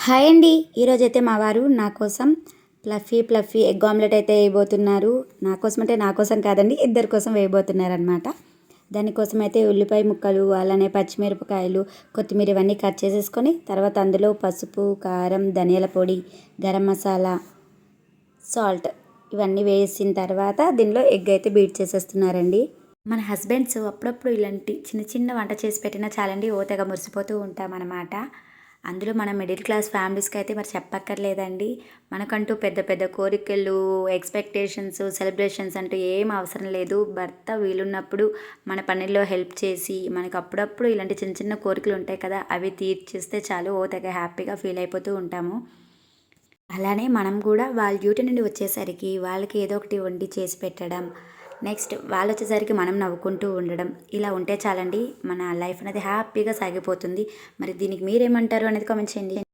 Hi అండి. ఈరోజైతే మా వారు నా కోసం ఫ్లఫీ ఎగ్ ఆమ్లెట్ అయితే వేయబోతున్నారు. నా కోసం అంటే నా కోసం కాదండి, ఇద్దరి కోసం వేయబోతున్నారనమాట. దానికోసం అయితే ఉల్లిపాయ ముక్కలు, అలానే పచ్చిమిరపకాయలు, కొత్తిమీర ఇవన్నీ కట్ చేసేసుకొని తర్వాత అందులో పసుపు, కారం, ధనియాల పొడి, గరం మసాలా, సాల్ట్ ఇవన్నీ వేసిన తర్వాత దీనిలో ఎగ్ అయితే బీట్ చేసేస్తున్నారండి. మన హస్బెండ్స్ అప్పుడప్పుడు ఇలాంటి చిన్న చిన్న వంట చేసి పెట్టినా చాలండి, ఓ తెగ మురిసిపోతూ ఉంటామన్నమాట. అందులో మన మిడిల్ క్లాస్ ఫ్యామిలీస్కి అయితే మరి చెప్పక్కర్లేదండి. మనకంటూ పెద్ద పెద్ద కోరికలు, ఎక్స్పెక్టేషన్స్, సెలబ్రేషన్స్ అంటూ ఏం అవసరం లేదు. భర్త వీలున్నప్పుడు మన పనుల్లో హెల్ప్ చేసి మనకు అప్పుడప్పుడు ఇలాంటి చిన్న చిన్న కోరికలు ఉంటాయి కదా, అవి తీర్చేస్తే చాలు, ఓ తెగ హ్యాపీగా ఫీల్ అయిపోతూ ఉంటాము. అలానే మనం కూడా వాళ్ళ డ్యూటీ నుండి వచ్చేసరికి వాళ్ళకి ఏదో ఒకటి వండి చేసి పెట్టడం, నెక్స్ట్ వాళ్ళు వచ్చేసరికి మనం నవ్వుకుంటూ ఉండడం, ఇలా ఉంటే చాలండి, మన లైఫ్ అనేది హ్యాపీగా సాగిపోతుంది. మరి దీనికి మీరేమంటారు అనేది కామెంట్ చేయండి.